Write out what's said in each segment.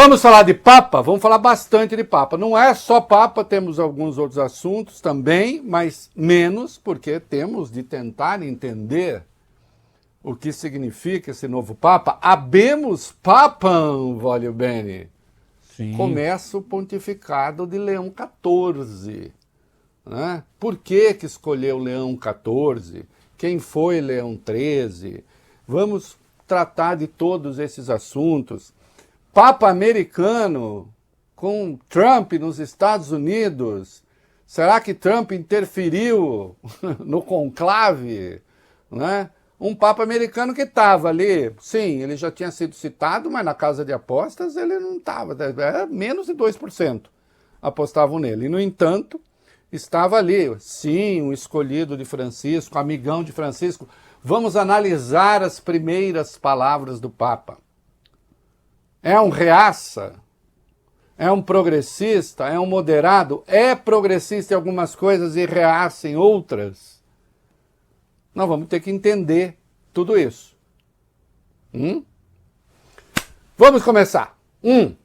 Vamos falar de Papa? Vamos falar bastante de Papa. Não é só Papa, temos alguns outros assuntos também, mas menos, porque temos de tentar entender o que significa esse novo Papa. Habemus Papam, voglio bene. Sim. Começa o pontificado de Leão XIV. Né? Por que escolheu Leão XIV? Quem foi Leão XIII? Vamos tratar de todos esses assuntos. Papa americano com Trump nos Estados Unidos. Será que Trump interferiu no conclave? Né? Um Papa americano que estava ali, sim, ele já tinha sido citado, mas na casa de apostas ele não estava, era menos de 2% apostavam nele. E, no entanto, estava ali, sim, um escolhido de Francisco, amigão de Francisco. Vamos analisar as primeiras palavras do Papa. É um reaça? É um progressista? É um moderado? É progressista em algumas coisas e reaça em outras? Nós vamos ter que entender tudo isso. Vamos começar.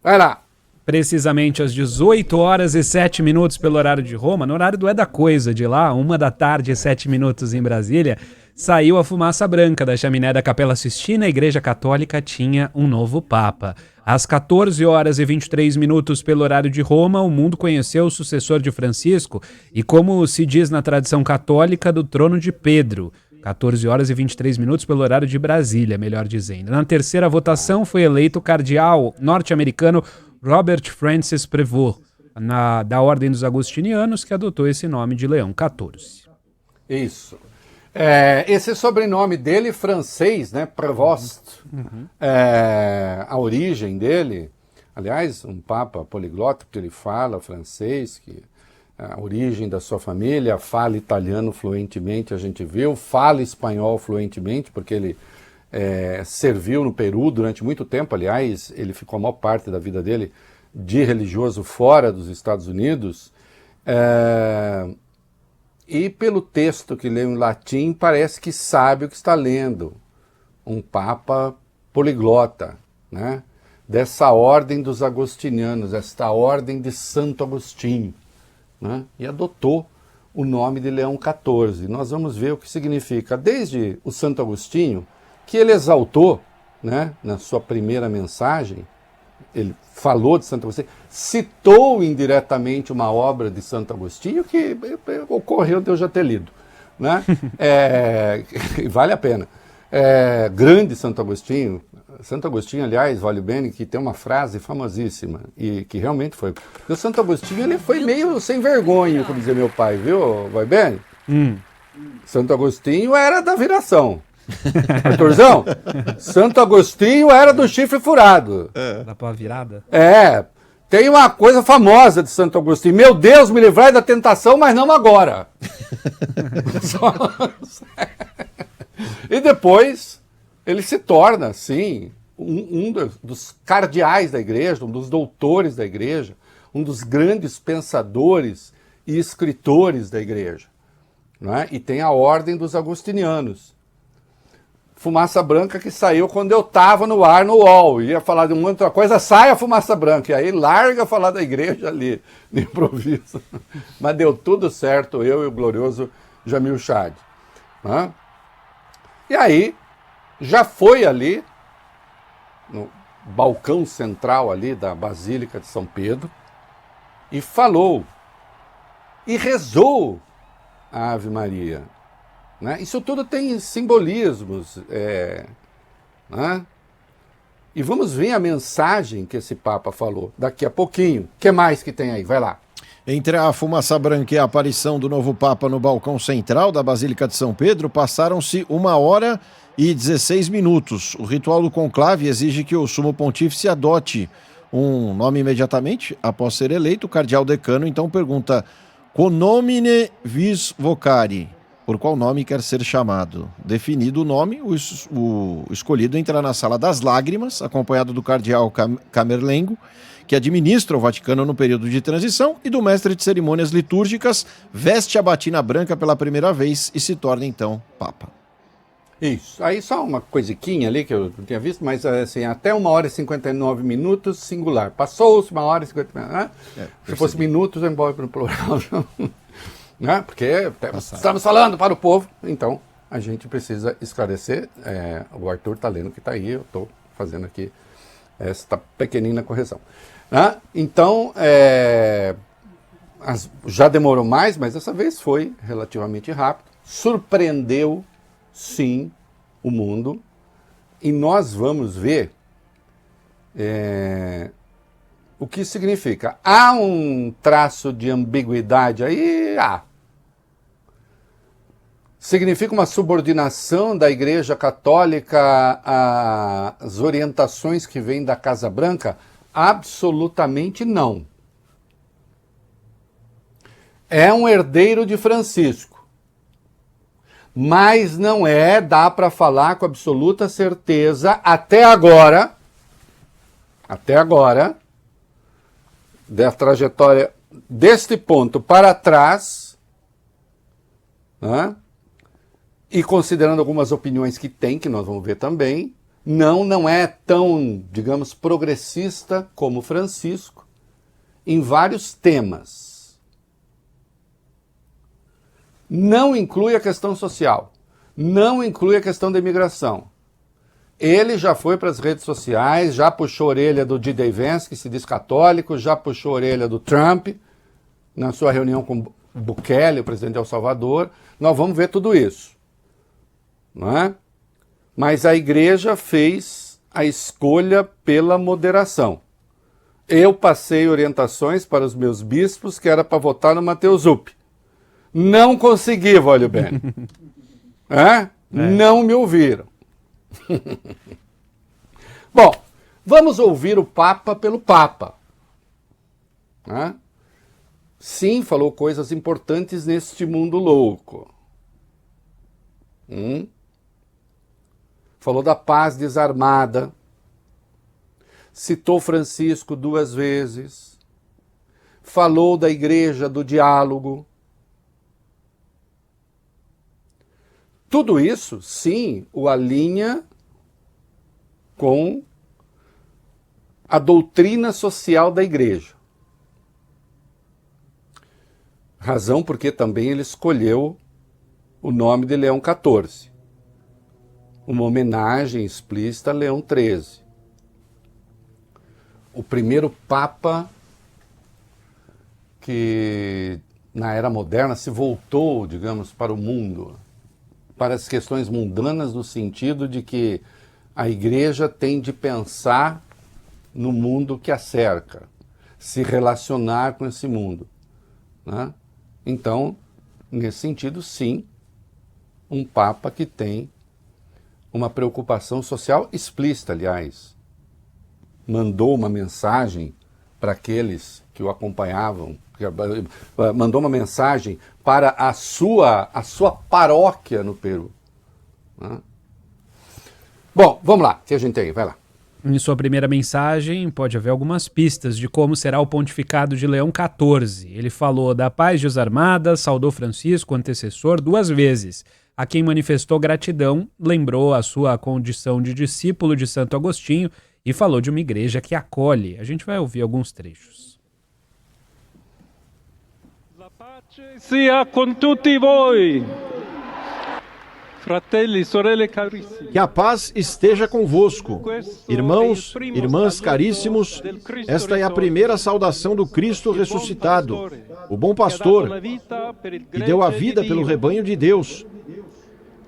Vai lá. Precisamente às 18h07 pelo horário de Roma, no horário do É da Coisa de lá, 13h07 em Brasília, saiu a fumaça branca da chaminé da Capela Sistina. A Igreja Católica tinha um novo Papa. Às 14h23 pelo horário de Roma, o mundo conheceu o sucessor de Francisco e, como se diz na tradição católica, do trono de Pedro. 14h23 pelo horário de Brasília, melhor dizendo. Na terceira votação foi eleito o cardeal norte-americano Robert Francis Prevost, da Ordem dos Agostinianos, que adotou esse nome de Leão XIV. Isso. Esse sobrenome dele, francês, né? Prevost, a origem dele, aliás, um papa poliglota, porque ele fala francês, que a origem da sua família, fala italiano fluentemente, a gente viu, fala espanhol fluentemente, porque ele serviu no Peru durante muito tempo. Aliás, ele ficou a maior parte da vida dele de religioso fora dos Estados Unidos. E pelo texto que leu em latim, parece que sabe o que está lendo. Um papa poliglota, né? Dessa ordem dos agostinianos, esta ordem de Santo Agostinho, né? E adotou o nome de Leão XIV. Nós vamos ver o que significa. Desde o Santo Agostinho, que ele exaltou, né, na sua primeira mensagem, ele falou de Santo Agostinho, citou indiretamente uma obra de Santo Agostinho que ocorreu de eu já ter lido, né? Vale a pena. Grande Santo Agostinho. Santo Agostinho, aliás, vale bem, que tem uma frase famosíssima, e que realmente foi. O Santo Agostinho, ele foi meio sem vergonha, como dizia meu pai, viu, vai bem? Santo Agostinho era da viração. Arthurzão, Santo Agostinho era do chifre furado. Da pá virada? Tem uma coisa famosa de Santo Agostinho. Meu Deus, me livrai da tentação, mas não agora. E depois ele se torna, sim, um dos cardeais da igreja, um dos doutores da igreja, um dos grandes pensadores e escritores da igreja, né? E tem a ordem dos agostinianos. Fumaça branca que saiu quando eu estava no ar, no UOL. Ia falar de uma outra coisa, sai a fumaça branca. E aí larga falar da igreja ali, de improviso. Mas deu tudo certo, eu e o glorioso Jamil Chad. Né? E aí, já foi ali, no balcão central ali da Basílica de São Pedro, e falou, e rezou a Ave Maria. Né? Isso tudo tem simbolismos. Né? E vamos ver a mensagem que esse Papa falou daqui a pouquinho. O que mais que tem aí? Vai lá. Entre a fumaça branca e a aparição do novo Papa no balcão central da Basílica de São Pedro, passaram-se 1h16. O ritual do conclave exige que o sumo pontífice adote um nome imediatamente após ser eleito. O cardeal decano então pergunta: "Quo nomine vis vocari?" Por qual nome quer ser chamado? Definido o nome, o escolhido entra na Sala das Lágrimas, acompanhado do cardeal Camerlengo, que administra o Vaticano no período de transição, e do mestre de cerimônias litúrgicas, veste a batina branca pela primeira vez e se torna então Papa. Isso. Aí só uma coisiquinha ali que eu não tinha visto, mas assim, até 1h59, singular. Passou-se 1h50, né? Se fosse minutos, eu embora para o plural. Né? Porque estamos falando para o povo, então a gente precisa esclarecer. O Arthur está lendo que está aí, eu estou fazendo aqui esta pequenina correção. Né? Então, já demorou mais, mas dessa vez foi relativamente rápido. Surpreendeu, sim, o mundo. E nós vamos ver o que significa. Há um traço de ambiguidade aí? Significa uma subordinação da Igreja Católica às orientações que vêm da Casa Branca? Absolutamente não. É um herdeiro de Francisco. Mas não dá para falar com absoluta certeza, até agora, da trajetória deste ponto para trás, né? E considerando algumas opiniões que tem, que nós vamos ver também, não é tão, digamos, progressista como Francisco em vários temas. Não inclui a questão social, não inclui a questão da imigração. Ele já foi para as redes sociais, já puxou a orelha do D.D. Vance, que se diz católico, já puxou a orelha do Trump, na sua reunião com Bukele, o presidente de El Salvador. Nós vamos ver tudo isso. Não é? Mas a igreja fez a escolha pela moderação. Eu passei orientações para os meus bispos que era para votar no Mateus Zup. Não consegui, Vólio Bene. Não me ouviram. Bom, vamos ouvir o Papa pelo Papa. Sim, falou coisas importantes neste mundo louco. Falou da paz desarmada, citou Francisco 2 vezes, falou da igreja do diálogo. Tudo isso, sim, o alinha com a doutrina social da igreja. Razão porque também ele escolheu o nome de Leão XIV. Uma homenagem explícita a Leão XIII. O primeiro Papa que, na era moderna, se voltou, digamos, para o mundo, para as questões mundanas, no sentido de que a igreja tem de pensar no mundo que a cerca, se relacionar com esse mundo. Né? Então, nesse sentido, sim, um Papa que tem uma preocupação social explícita, aliás. Mandou uma mensagem para aqueles que o acompanhavam, mandou uma mensagem para a sua paróquia no Peru. Bom, vamos lá, o que a gente tem? Vai lá. Em sua primeira mensagem, pode haver algumas pistas de como será o pontificado de Leão XIV. Ele falou da paz desarmada, saudou Francisco, antecessor, 2 vezes. A quem manifestou gratidão, lembrou a sua condição de discípulo de Santo Agostinho e falou de uma igreja que acolhe. A gente vai ouvir alguns trechos. La pace sia con tutti voi. Fratelli, sorelle carissimi. Que a paz esteja convosco. Irmãos, irmãs caríssimos, esta é a primeira saudação do Cristo ressuscitado, o bom pastor, que deu a vida pelo rebanho de Deus.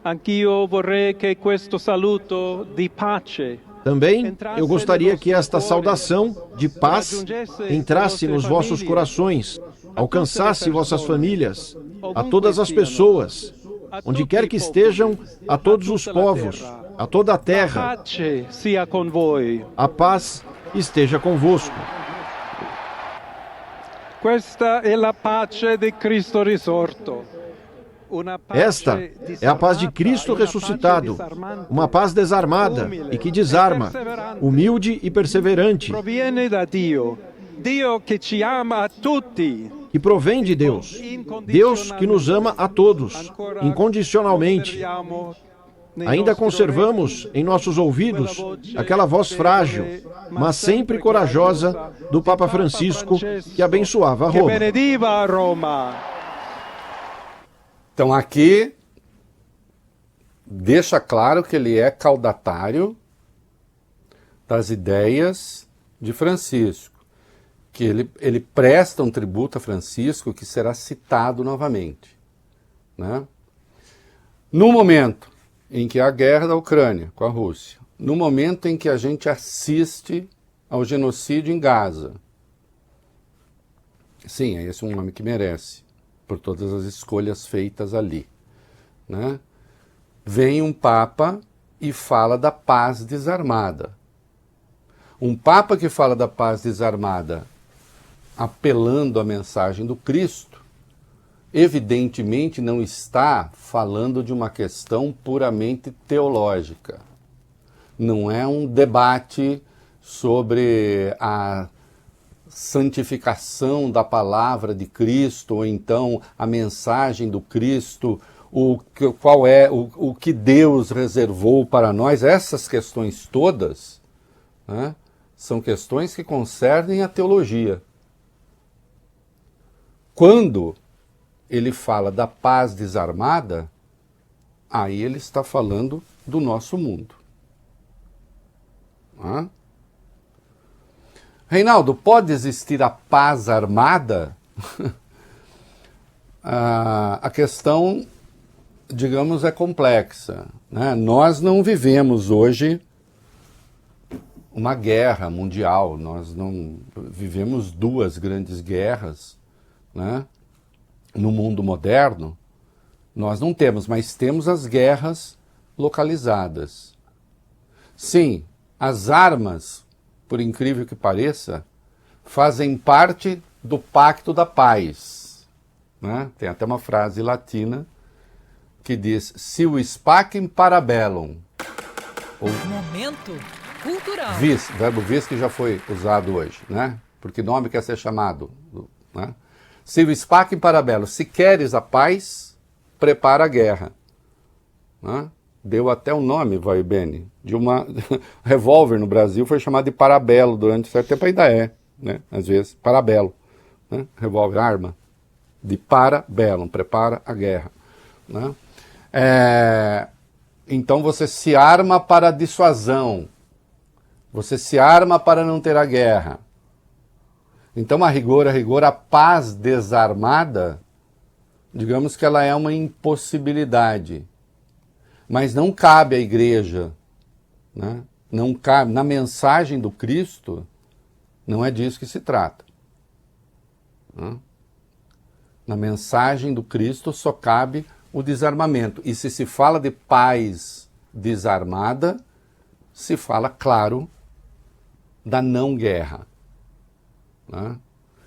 Anch'io vorrei che questo saluto di pace Também eu gostaria que esta saudação de paz entrasse nos vossos corações, alcançasse vossas famílias, a todas as pessoas, onde quer que estejam, a todos os povos, a toda a terra. A paz esteja convosco. Questa è la pace di Cristo risorto. Esta é a paz de Cristo ressuscitado, uma paz desarmada e que desarma, humilde e perseverante, que provém de Deus, Deus que nos ama a todos, incondicionalmente. Ainda conservamos em nossos ouvidos aquela voz frágil, mas sempre corajosa, do Papa Francisco, que abençoava che Roma. benediva Roma. Então aqui deixa claro que ele é caudatário das ideias de Francisco, que ele presta um tributo a Francisco que será citado novamente, né? No momento em que há a guerra da Ucrânia com a Rússia, no momento em que a gente assiste ao genocídio em Gaza, sim, é esse um nome que merece, por todas as escolhas feitas ali, né? Vem um Papa e fala da paz desarmada. Um Papa que fala da paz desarmada, apelando à mensagem do Cristo, evidentemente não está falando de uma questão puramente teológica. Não é um debate sobre a santificação da palavra de Cristo, ou então a mensagem do Cristo, qual é o que Deus reservou para nós. Essas questões todas, né, são questões que concernem a teologia. Quando ele fala da paz desarmada, aí ele está falando do nosso mundo. Né? Reinaldo, pode existir a paz armada? A questão, digamos, é complexa, né? Nós não vivemos hoje uma guerra mundial, nós não vivemos duas grandes guerras, né? No mundo moderno, nós não temos, mas temos as guerras localizadas. Sim, as armas, por incrível que pareça, fazem parte do pacto da paz, né? Tem até uma frase latina que diz: "Civis pacem para bellum". Momento cultural. Vis, verbo vis que já foi usado hoje, né? Porque nome quer ser chamado, né? Civis pacem para bellum. Se queres a paz, prepara a guerra. Né? Deu até o nome, vai bene, de uma revólver no Brasil, foi chamado de parabelo durante certo tempo, ainda é, né? Às vezes, parabelo, né? Revólver, arma, de parabellum, prepara a guerra, né? Então você se arma para a dissuasão, você se arma para não ter a guerra. Então, a rigor, a paz desarmada, digamos que ela é uma impossibilidade. Mas não cabe à igreja, né? Não cabe, na mensagem do Cristo, não é disso que se trata. Né? Na mensagem do Cristo só cabe o desarmamento. E se fala de paz desarmada, se fala, claro, da não guerra. Né?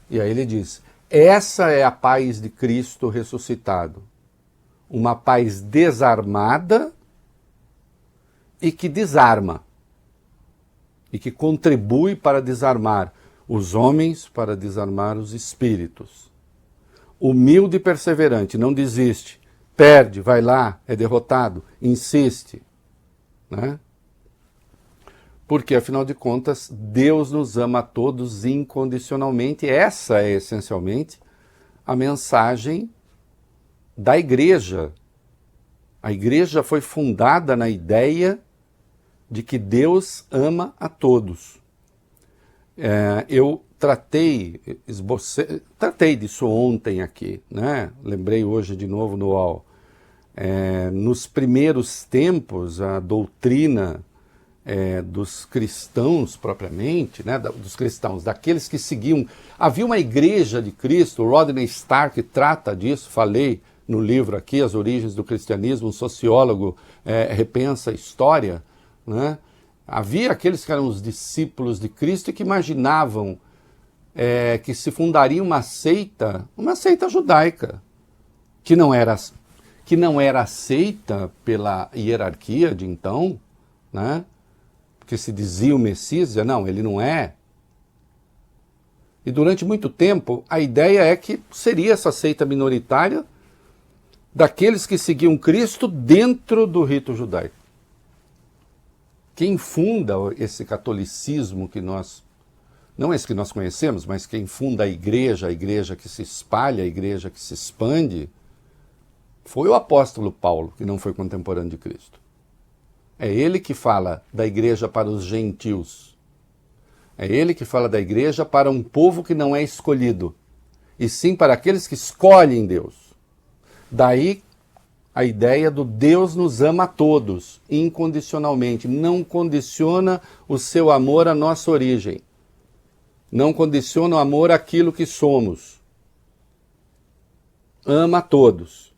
E aí ele diz: essa é a paz de Cristo ressuscitado. Uma paz desarmada e que desarma. E que contribui para desarmar os homens, para desarmar os espíritos. Humilde e perseverante, não desiste. Perde, vai lá, é derrotado, insiste. Né? Porque, afinal de contas, Deus nos ama a todos incondicionalmente. Essa é, essencialmente, a mensagem da igreja. A igreja foi fundada na ideia de que Deus ama a todos. Eu tratei disso ontem aqui, né? Lembrei hoje de novo no UOL. Nos primeiros tempos, a doutrina dos cristãos propriamente, né, dos cristãos, daqueles que seguiam. Havia uma igreja de Cristo, o Rodney Stark trata disso, falei no livro aqui, As Origens do Cristianismo, um sociólogo repensa a história, né? Havia aqueles que eram os discípulos de Cristo e que imaginavam que se fundaria uma seita judaica, que não era aceita pela hierarquia de então, né? Que se dizia o Messias, dizia, não, ele não é. E durante muito tempo, a ideia é que seria essa seita minoritária daqueles que seguiam Cristo dentro do rito judaico. quem funda esse catolicismo que nós, não esse que nós conhecemos, mas quem funda a igreja que se espalha, a igreja que se expande, foi o apóstolo Paulo, que não foi contemporâneo de Cristo. É ele que fala da igreja para os gentios. É ele que fala da igreja para um povo que não é escolhido, e sim para aqueles que escolhem Deus. Daí a ideia do Deus nos ama a todos, incondicionalmente. Não condiciona o seu amor à nossa origem. Não condiciona o amor àquilo que somos. Ama a todos.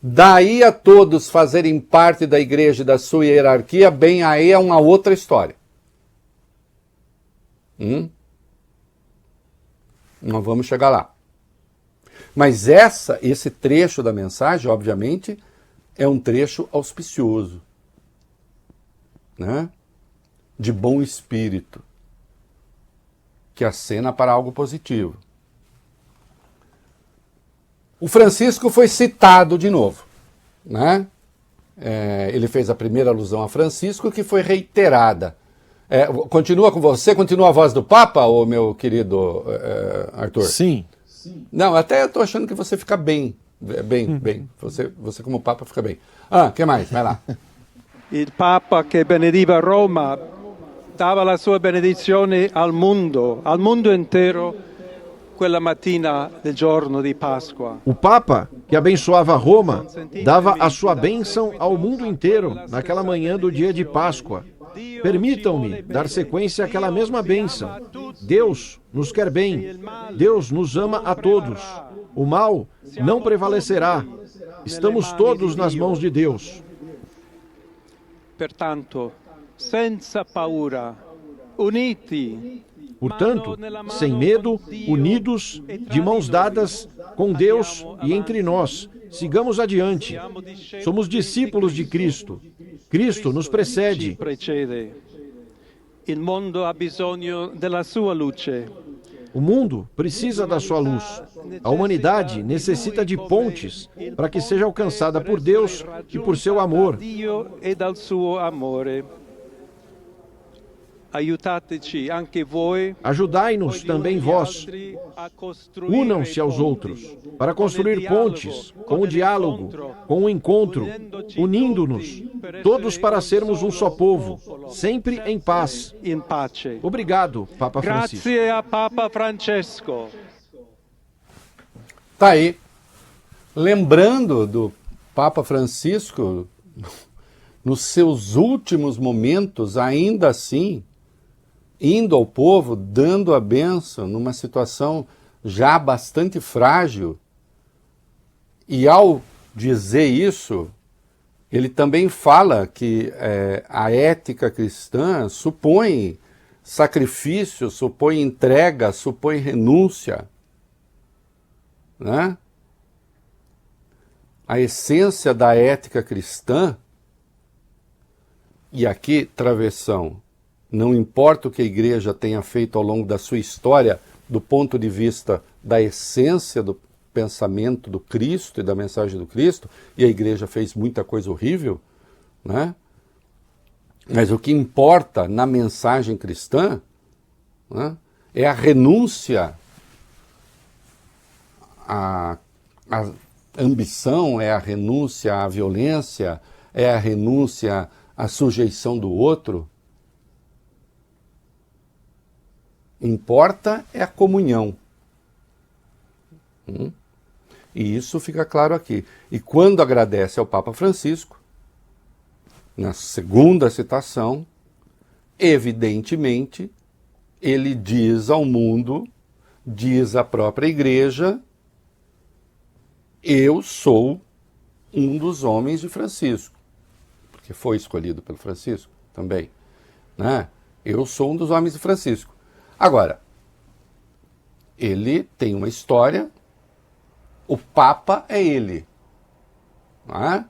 Daí a todos fazerem parte da igreja e da sua hierarquia, bem, aí é uma outra história. Nós vamos chegar lá. Mas esse trecho da mensagem, obviamente, é um trecho auspicioso, né? De bom espírito, que acena para algo positivo. O Francisco foi citado de novo, né? Ele fez a primeira alusão a Francisco, que foi reiterada. Continua com você? Continua a voz do Papa, ô meu querido Arthur? Sim. Não, até eu estou achando que você fica bem. Bem. Você como Papa fica bem. O que mais? Vai lá. Il Papa che benediva Roma dava la sua benedizione al mondo intero, quella mattina del giorno di Pasqua. O Papa, que abençoava Roma, dava a sua bênção ao mundo inteiro naquela manhã do dia de Páscoa. Permitam-me dar sequência àquela mesma bênção. Deus nos quer bem. Deus nos ama a todos. O mal não prevalecerá. Estamos todos nas mãos de Deus. Pertanto, senza paura, uniti. Portanto, sem medo, unidos, de mãos dadas com Deus e entre nós, sigamos adiante. Somos discípulos de Cristo. Cristo nos precede. Il mondo ha bisogno della sua luce. O mundo precisa da sua luz. A humanidade necessita de pontes para que seja alcançada por Deus e por seu amor. Dio e dal suo amore. Aiutateci anche voi. Ajudai-nos também vós. Unam-se aos outros para construir pontes, com o diálogo, com o encontro, unindo-nos, todos para sermos um só povo, sempre em paz. Obrigado, Papa Francisco. Grazie a Papa Francesco. Tá aí. Lembrando do Papa Francisco, nos seus últimos momentos, ainda assim, indo ao povo, dando a bênção numa situação já bastante frágil. E ao dizer isso, ele também fala que a ética cristã supõe sacrifício, supõe entrega, supõe renúncia, né? A essência da ética cristã, e aqui, travessão, não importa o que a igreja tenha feito ao longo da sua história, do ponto de vista da essência do pensamento do Cristo e da mensagem do Cristo, e a igreja fez muita coisa horrível, né? Mas o que importa na mensagem cristã, né, é a renúncia à ambição, é a renúncia à violência, é a renúncia à sujeição do outro. Importa é a comunhão. E isso fica claro aqui. E quando agradece ao Papa Francisco, na segunda citação, evidentemente, ele diz ao mundo, diz à própria igreja, eu sou um dos homens de Francisco, porque foi escolhido pelo Francisco também, né? Eu sou um dos homens de Francisco. Agora, ele tem uma história, o Papa é ele. Não é?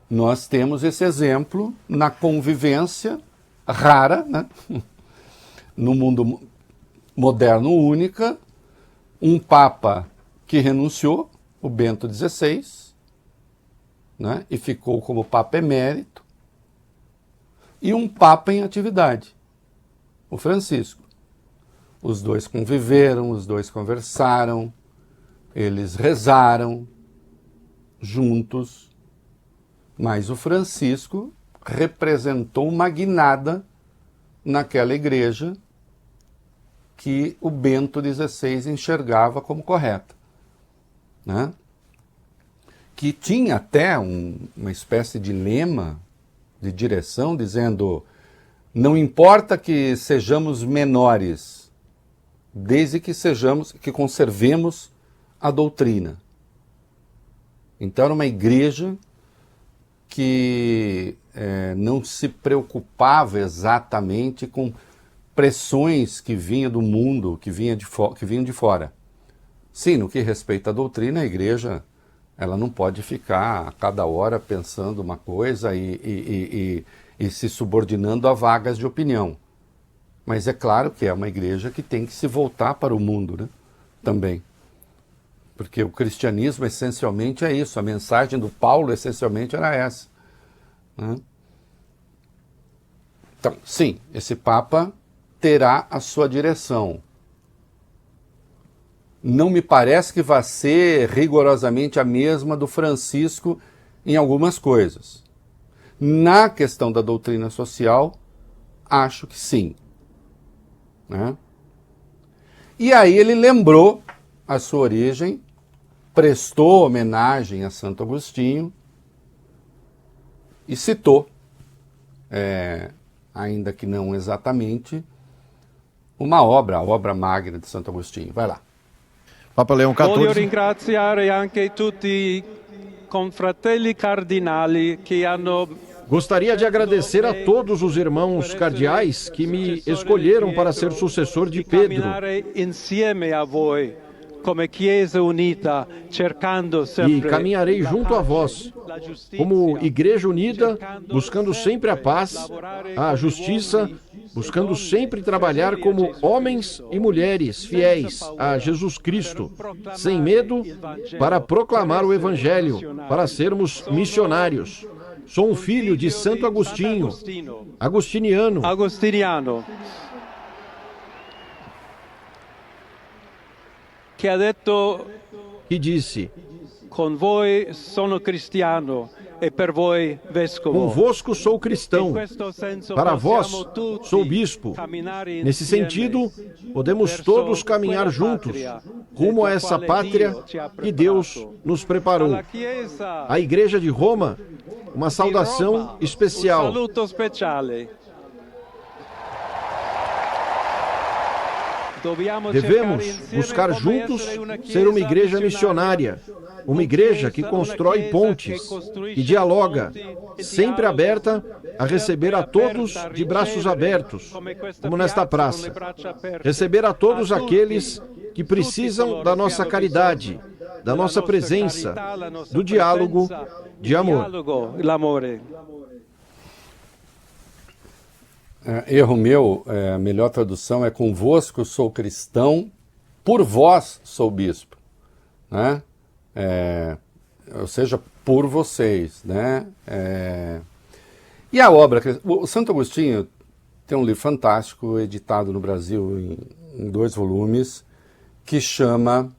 Nós temos esse exemplo na convivência rara, né? No mundo moderno única, um Papa que renunciou, o Bento XVI, né? E ficou como Papa emérito, e um Papa em atividade, o Francisco. Os dois conviveram, os dois conversaram, eles rezaram juntos, mas o Francisco representou uma guinada naquela igreja que o Bento XVI enxergava como correta, né? Que tinha até uma espécie de lema de direção dizendo: não importa que sejamos menores, desde que conservemos a doutrina. Então era uma igreja que não se preocupava exatamente com pressões que vinham do mundo, que vinham de fora. Sim, no que respeita à doutrina, a igreja ela não pode ficar a cada hora pensando uma coisa e se subordinando a vagas de opinião. Mas é claro que é uma igreja que tem que se voltar para o mundo, né? Também. Porque o cristianismo essencialmente é isso, a mensagem do Paulo essencialmente era essa, né? Então, sim, esse Papa terá a sua direção. Não me parece que vai ser rigorosamente a mesma do Francisco em algumas coisas. Na questão da doutrina social, acho que sim, né? E aí ele lembrou a sua origem, prestou homenagem a Santo Agostinho e citou, ainda que não exatamente, uma obra, a obra magna de Santo Agostinho. Vai lá. Papa Leão Voglio XIV. ringraziare anche tutti i confratelli cardinali che hanno Gostaria de agradecer a todos os irmãos cardeais que me escolheram para ser sucessor de Pedro camminare insieme a voi come Chiesa unita, cercando e sempre caminharei junto a vós, como Igreja Unida, buscando sempre a paz, a justiça, buscando sempre trabalhar como homens e mulheres fiéis a Jesus Cristo, sem medo, para proclamar o Evangelho, para sermos missionários. Sou um filho de Santo Agostinho, agostiniano. Agostiniano, che ha detto: Que disse: con voi sono cristiano e per voi vescovo. convosco sou cristão, In questo senso para vós possiamo tutti sou bispo. camminare Nesse insieme sentido, podemos verso todos caminhar quella juntos, patria rumo a del essa quale pátria Dio ci ha que Deus preparato. nos preparou. Alla Chiesa A Igreja de Roma, uma di saudação Roma, un especial. saluto speciale. Devemos buscar juntos ser uma igreja missionária, uma igreja que constrói pontes, que dialoga, sempre aberta a receber a todos de braços abertos, como nesta praça. Receber a todos aqueles que precisam da nossa caridade, da nossa presença, do diálogo de amor. L'amore. Erro meu, a melhor tradução é: convosco sou cristão, por vós sou bispo, né? Ou seja, por vocês, né? E a obra, o Santo Agostinho tem um livro fantástico, editado no Brasil em 2 volumes, que chama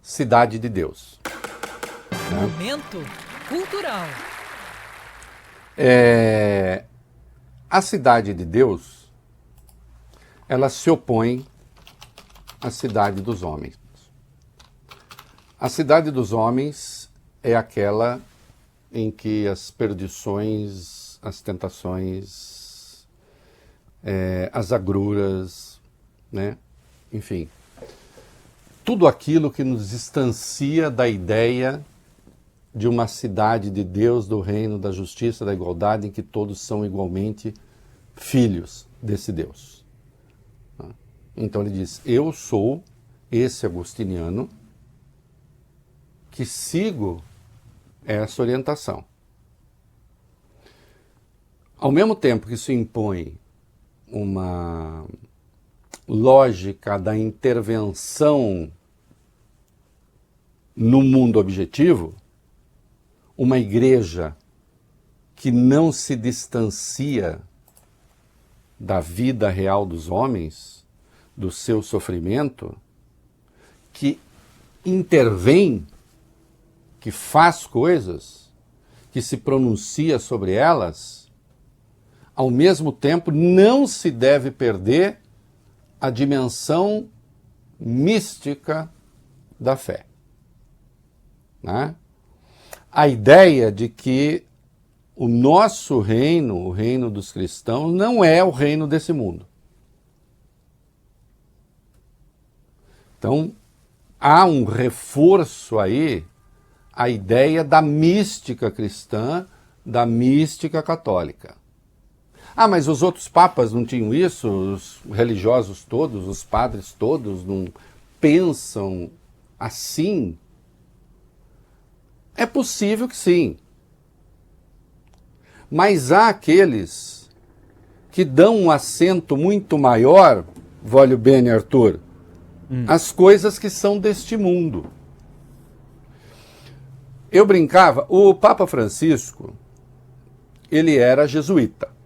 Cidade de Deus. Momento cultural. A cidade de Deus, ela se opõe à cidade dos homens. A cidade dos homens é aquela em que as perdições, as tentações, as agruras, né? Enfim, tudo aquilo que nos distancia da ideia de uma cidade de Deus, do reino, da justiça, da igualdade, em que todos são igualmente filhos desse Deus. Então ele diz: eu sou esse agostiniano que sigo essa orientação. Ao mesmo tempo que isso impõe uma lógica da intervenção no mundo objetivo, uma igreja que não se distancia da vida real dos homens, do seu sofrimento, que intervém, que faz coisas, que se pronuncia sobre elas, ao mesmo tempo não se deve perder a dimensão mística da fé. Né? A ideia de que o nosso reino, o reino dos cristãos, não é o reino desse mundo. Então, há um reforço aí à ideia da mística cristã, da mística católica. Ah, mas os outros papas não tinham isso? Os religiosos todos, os padres todos não pensam assim? É possível que sim. Mas há aqueles que dão um acento muito maior, voglio bene, Arthur, às coisas que são deste mundo. Eu brincava, o Papa Francisco, ele era jesuíta.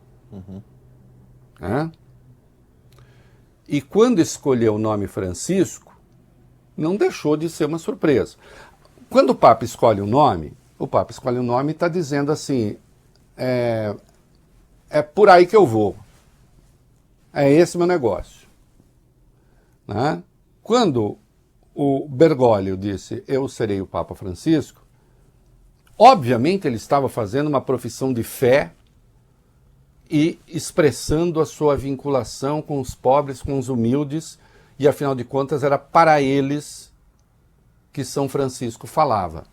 Né? E quando escolheu o nome Francisco, não deixou de ser uma surpresa. Quando o Papa escolhe um nome, e está dizendo assim, é por aí que eu vou. É esse meu negócio. Né? Quando o Bergoglio disse, eu serei o Papa Francisco, obviamente ele estava fazendo uma profissão de fé e expressando a sua vinculação com os pobres, com os humildes, e afinal de contas era para eles que São Francisco falava.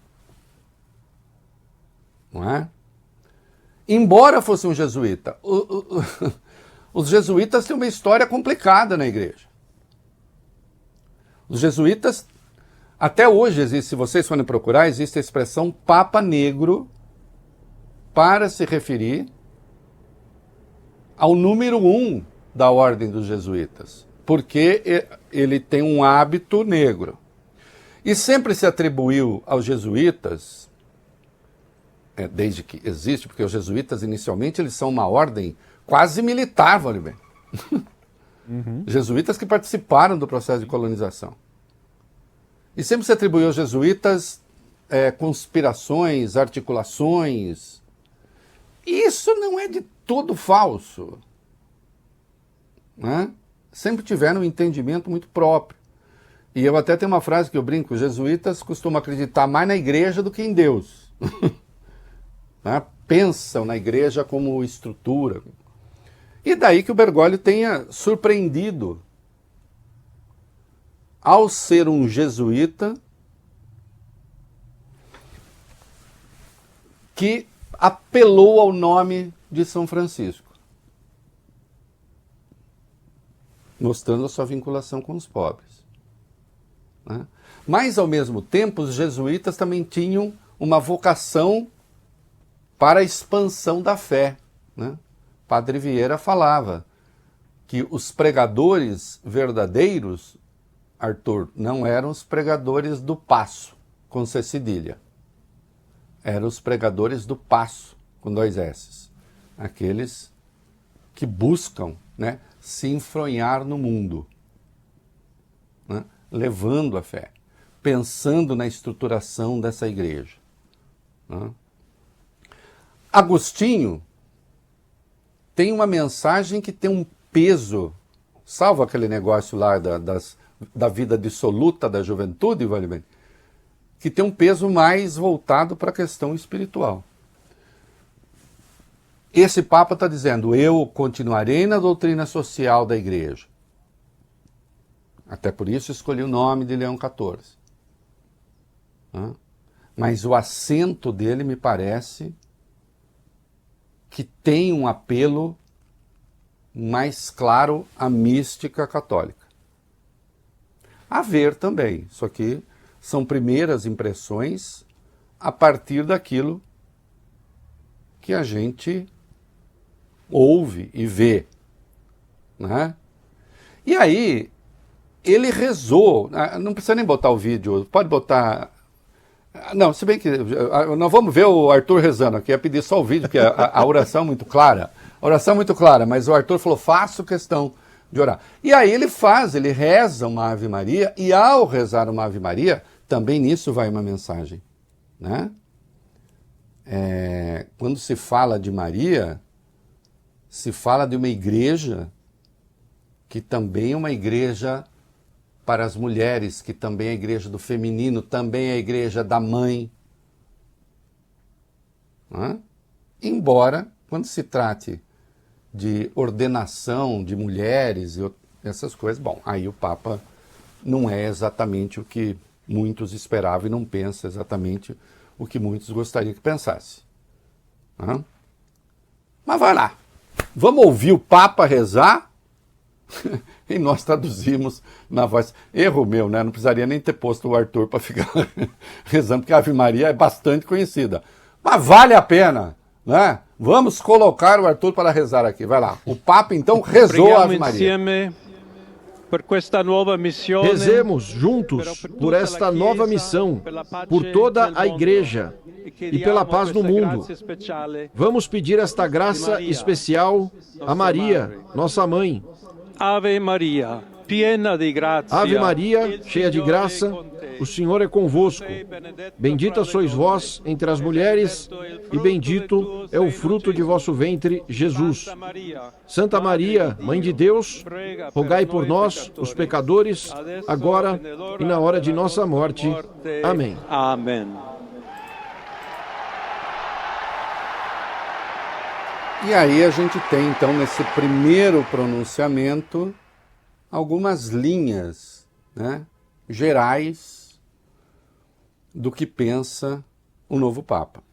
Não é? Embora fosse um jesuíta, os jesuítas têm uma história complicada na igreja. Os jesuítas, até hoje existe, se vocês forem procurar, existe a expressão Papa Negro para se referir ao número 1 da ordem dos jesuítas, porque ele tem um hábito negro. E sempre se atribuiu aos jesuítas, desde que existe, porque os jesuítas inicialmente eles são uma ordem quase militar, vale bem. Jesuítas que participaram do processo de colonização. E sempre se atribuiu aos jesuítas conspirações, articulações. Isso não é de todo falso. Né? Sempre tiveram um entendimento muito próprio. E eu até tenho uma frase que eu brinco, os jesuítas costumam acreditar mais na igreja do que em Deus. Né? Pensam na igreja como estrutura. E daí que o Bergoglio tenha surpreendido, ao ser um jesuíta, que apelou ao nome de São Francisco, mostrando a sua vinculação com os pobres. Né? Mas, ao mesmo tempo, os jesuítas também tinham uma vocação para a expansão da fé. Né? Padre Vieira falava que os pregadores verdadeiros, Arthur, não eram os pregadores do Passo, com C cedilha. Eram os pregadores do Passo, com 2 S's. Aqueles que buscam, né, se enfronhar no mundo, né, levando a fé, pensando na estruturação dessa igreja. Né. Agostinho tem uma mensagem que tem um peso, salvo aquele negócio lá da vida dissoluta da juventude, vale bem, que tem um peso mais voltado para a questão espiritual. Esse Papa está dizendo, eu continuarei na doutrina social da igreja. Até por isso escolhi o nome de Leão XIV. Mas o acento dele me parece que tem um apelo mais claro à mística católica. A ver também, isso aqui são primeiras impressões a partir daquilo que a gente ouve e vê. Né? E aí, ele rezou, não precisa nem botar o vídeo, pode botar... Não, se bem que nós vamos ver o Arthur rezando aqui, é pedir só o vídeo, porque a oração é muito clara. A oração é muito clara, mas o Arthur falou, faço questão de orar. E aí ele reza uma Ave Maria, e ao rezar uma Ave Maria, também nisso vai uma mensagem, né? Quando se fala de Maria, se fala de uma igreja que também é uma igreja para as mulheres, que também é a igreja do feminino, também é a igreja da mãe. Né? Embora, quando se trate de ordenação de mulheres e essas coisas, bom, aí o Papa não é exatamente o que muitos esperavam e não pensa exatamente o que muitos gostariam que pensasse. Né? Mas vai lá, vamos ouvir o Papa rezar? E nós traduzimos na voz. Erro meu, né? Não precisaria nem ter posto o Arthur para ficar rezando, porque a Ave Maria é bastante conhecida. Mas vale a pena, né? Vamos colocar o Arthur para rezar aqui. Vai lá. O Papa, então, rezou a Ave Maria. Rezemos juntos por esta nova missão, por toda a Igreja e pela paz no mundo. Vamos pedir esta graça especial a Maria, nossa mãe. Ave Maria, piena de graça. Ave Maria, cheia de graça, o Senhor é convosco. Bendita sois vós entre as mulheres, e bendito é o fruto de vosso ventre, Jesus. Santa Maria, Mãe de Deus, rogai por nós, os pecadores, agora e na hora de nossa morte. Amém. Amém. E aí a gente tem, então, nesse primeiro pronunciamento, algumas linhas, né, gerais do que pensa o novo Papa.